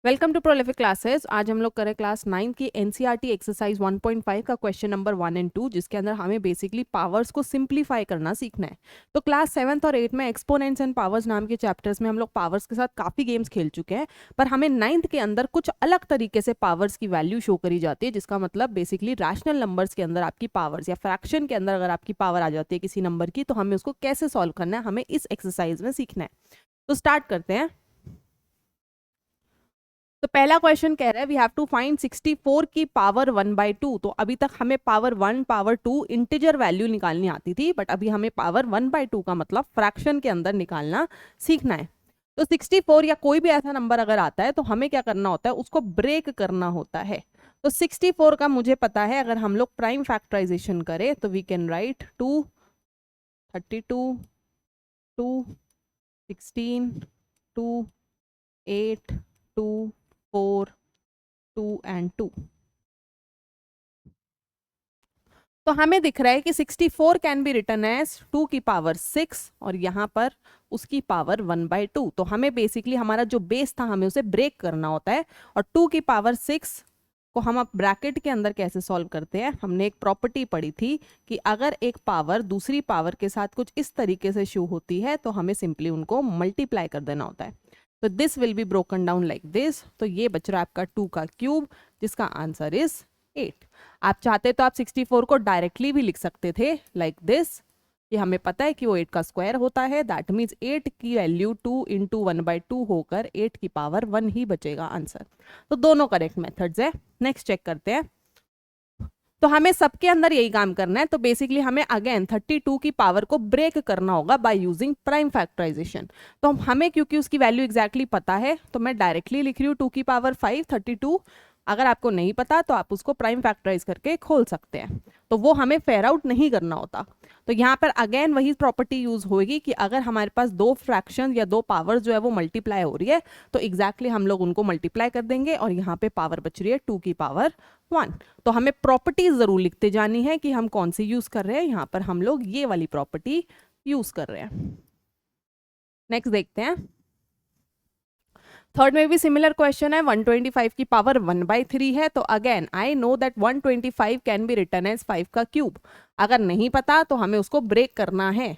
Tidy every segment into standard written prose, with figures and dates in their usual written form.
Welcome to prolific classes. आज हम लोग करें क्लास 9 की एनसीईआरटी एक्सरसाइज 1.5 का क्वेश्चन नंबर 1 एंड 2, जिसके अंदर हमें बेसिकली पावर्स को सिंप्लीफाई करना सीखना है। तो क्लास 7 और 8 में एक्सपोनेंट्स एंड पावर्स नाम के चैप्टर्स में हम लोग पावर्स के साथ काफ़ी गेम्स खेल चुके हैं, पर हमें 9th के अंदर कुछ अलग तरीके से पावर्स की वैल्यू शो करी जाती है, जिसका मतलब बेसिकली रैशनल नंबर्स के अंदर आपकी पावर्स या फ्रैक्शन के अंदर अगर आपकी पावर आ जाती है किसी नंबर की, तो हमें उसको कैसे सॉल्व करना है, हमें इस एक्सरसाइज में सीखना है। तो स्टार्ट करते हैं। तो पहला क्वेश्चन कह रहा है वी हैव टू फाइंड 64 की पावर 1/2। तो अभी तक हमें पावर 1 पावर 2 इंटीजर वैल्यू निकालनी आती थी, बट अभी हमें पावर 1/2 का मतलब फ्रैक्शन के अंदर निकालना सीखना है। तो 64 या कोई भी ऐसा नंबर अगर आता है तो हमें क्या करना होता है, उसको ब्रेक करना होता है। तो 64 का मुझे पता है, अगर हम लोग प्राइम फैक्टराइजेशन करें तो वी कैन राइट 2, 32, 2, 16, 2, 8, 2, 4, 2 एंड 2। तो हमें दिख रहा है कि 64 कैन बी रिटन एज 2 की पावर 6 और यहाँ पर उसकी पावर 1/2। तो हमें बेसिकली हमारा जो बेस था हमें उसे ब्रेक करना होता है। और 2 की पावर 6 को हम अब ब्रैकेट के अंदर कैसे सॉल्व करते हैं, हमने एक प्रॉपर्टी पढ़ी थी कि अगर एक पावर दूसरी पावर के साथ कुछ इस तरीके से शो होती है तो हमें सिंपली उनको मल्टीप्लाई कर देना होता है। तो this will be broken down like this. तो ये बच रहा है आपका 2 का क्यूब, जिसका आंसर इज 8। आप चाहते तो आप 64 को डायरेक्टली भी लिख सकते थे लाइक दिस। ये हमें पता है कि वो 8 का स्क्वायर होता है, दैट मीन्स 8 की वैल्यू 2 इंटू 1/2 होकर 8 की पावर 1 ही बचेगा आंसर। तो दोनों करेक्ट मेथड्स है। नेक्स्ट चेक करते हैं। तो हमें सबके अंदर यही काम करना है। तो बेसिकली हमें अगेन 32 की पावर को ब्रेक करना होगा बाय यूजिंग प्राइम फैक्टराइजेशन। तो हमें क्योंकि उसकी वैल्यू एग्जैक्टली पता है तो मैं डायरेक्टली लिख रही हूँ 2 की पावर 5 32। अगर आपको नहीं पता तो आप उसको प्राइम फैक्टराइज करके खोल सकते हैं, तो वो हमें फेयर आउट नहीं करना होता। तो यहाँ पर अगेन वही प्रॉपर्टी यूज होगी कि अगर हमारे पास दो फ्रैक्शन या दो पावर जो है वो मल्टीप्लाई हो रही है तो एग्जैक्टली हम लोग उनको मल्टीप्लाई कर देंगे और यहाँ पे पावर बच रही है 2 की पावर 1। तो हमें प्रॉपर्टीज जरूर लिखते जानी है कि हम कौन सी यूज कर रहे हैं। यहाँ पर हम लोग ये वाली प्रॉपर्टी यूज कर रहे हैं। नेक्स्ट देखते हैं। थर्ड में भी सिमिलर क्वेश्चन है। 125 की पावर 1/3 है। तो again I know that 125 can be written as 5 का क्यूब। अगर नहीं पता तो हमें उसको ब्रेक करना है।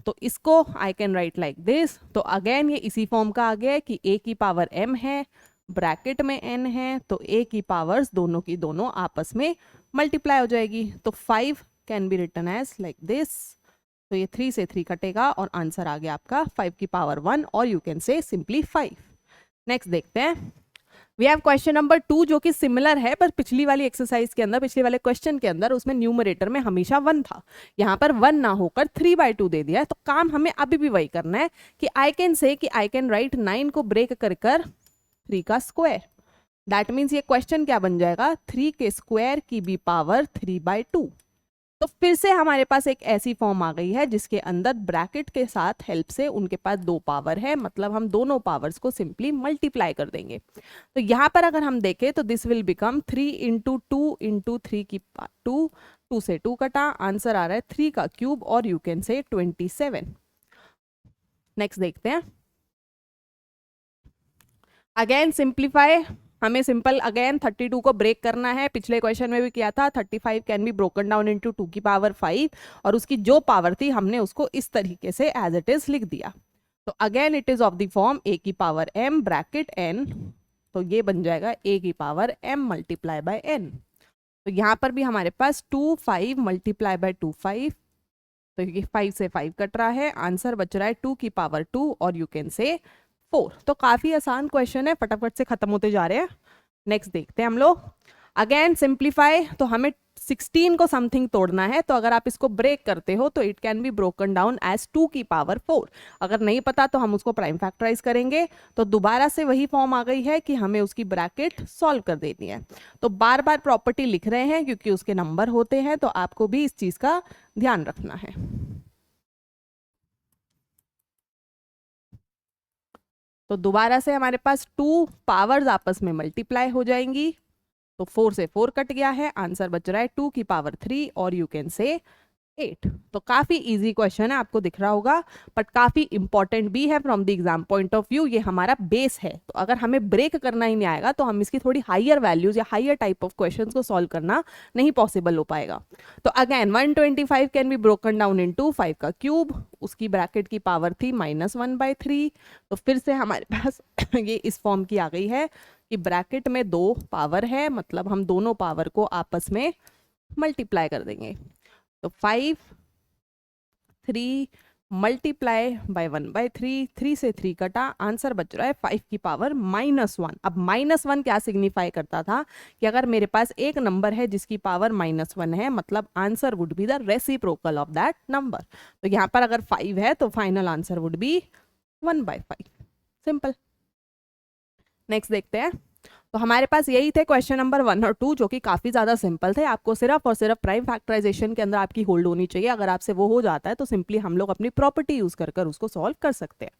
तो इसको I can write like this. तो अगेन ये इसी फॉर्म का आ गया है कि a की पावर m है, ब्रैकेट में n है, तो a की पावर्स दोनों की दोनों आपस में मल्टीप्लाई हो जाएगी। तो 5 can be written as like this. तो ये 3 से 3 कटेगा और आंसर आ गया आपका 5 की पावर 1, और you can say simply 5। Next देखते हैं। वी हैव क्वेश्चन नंबर 2 जो कि सिमिलर है, पर पिछली वाली एक्सरसाइज के अंदर, पिछले वाले क्वेश्चन के अंदर उसमें न्यूमरेटर में हमेशा 1 था, यहाँ पर 1 ना होकर 3/2 दे दिया है। तो काम हमें अभी भी वही करना है कि आई कैन से कि आई कैन राइट 9 को ब्रेक कर 3 का स्क्वायर। दैट मीन्स ये क्वेश्चन क्या बन जाएगा, 3 के स्क्वायर की भी पावर 3/2। तो फिर से हमारे पास एक ऐसी फॉर्म आ गई है जिसके अंदर ब्रैकेट के साथ हेल्प से उनके पास दो पावर है, मतलब हम दोनों पावर्स को सिंपली मल्टीप्लाई कर देंगे। तो यहाँ पर अगर हम देखें तो this will become 3 into 2 into 3 की 2, 2 से 2 कटा, आंसर आ रहा है 3 का क्यूब, और यू कैन से 27। नेक्स्ट देखते हैं। Again simplify. हमें सिंपल अगेन 32 को ब्रेक करना है। पिछले क्वेश्चन में भी किया था। 35 can be broken down into 2 की पावर 5, और उसकी जो पावर थी हमने उसको इस तरीके से एज इट इज लिख दिया। तो again it is of the form a की पावर m ब्रैकेट n। तो ये बन जाएगा a की power m multiply by n। तो यहाँ पर भी हमारे पास 2 5 मल्टीप्लाई बाय 2 5। तो ये 5 से 5 कट रहा है, आंसर बच रहा है 2 की पावर 2, और यू कैन से 4। तो काफी आसान क्वेश्चन है, फटाफट से खत्म होते जा रहे हैं। नेक्स्ट देखते हैं हम लोग। Again simplify. तो हमें 16 को समथिंग तोड़ना है, तो अगर आप इसको ब्रेक करते हो तो it can be broken down as 2 की पावर 4। अगर नहीं पता तो हम उसको प्राइम फैक्टराइज करेंगे। तो दोबारा से वही फॉर्म आ गई है कि हमें उसकी ब्रैकेट सॉल्व कर देनी है। तो बार बार प्रॉपर्टी लिख रहे हैं क्योंकि उसके नंबर होते हैं, तो आपको भी इस चीज का ध्यान रखना है। तो दोबारा से हमारे पास 2 पावर्स आपस में मल्टीप्लाई हो जाएंगी। तो 4 से 4 कट गया है, आंसर बच रहा है 2 की पावर 3, और यू कैन से 8। तो काफी इजी क्वेश्चन है, आपको दिख रहा होगा, बट काफी इंपॉर्टेंट भी है from the exam point of view. ये हमारा बेस है, तो अगर हमें ब्रेक करना ही नहीं आएगा तो हम इसकी थोड़ी हायर वैल्यूज या हायर टाइप ऑफ क्वेश्चंस को सॉल्व करना नहीं पॉसिबल हो पाएगा। तो again 125 can be broken down into 5 का क्यूब, उसकी ब्रैकेट की पावर थी -1/3। तो फिर से हमारे पास ये इस फॉर्म की आ गई है कि ब्रैकेट में 2 पावर है, मतलब हम दोनों पावर को आपस में मल्टीप्लाई कर देंगे। तो 5 3 मल्टीप्लाई बाय 1/3, 3 से 3 कटा, आंसर बच रहा है 5 की पावर -1। अब -1 क्या सिग्निफाई करता था कि अगर मेरे पास एक नंबर है जिसकी पावर -1 है, मतलब answer would be the reciprocal of that number. तो यहाँ पर अगर 5 है तो final answer would be 1/5। Simple. Next देखते हैं। तो हमारे पास यही थे क्वेश्चन नंबर 1 और 2, जो कि काफी ज्यादा सिंपल थे। आपको सिर्फ और सिर्फ प्राइम फैक्टराइजेशन के अंदर आपकी होल्ड होनी चाहिए। अगर आपसे वो हो जाता है तो सिंपली हम लोग अपनी प्रॉपर्टी यूज कर उसको सॉल्व कर सकते हैं।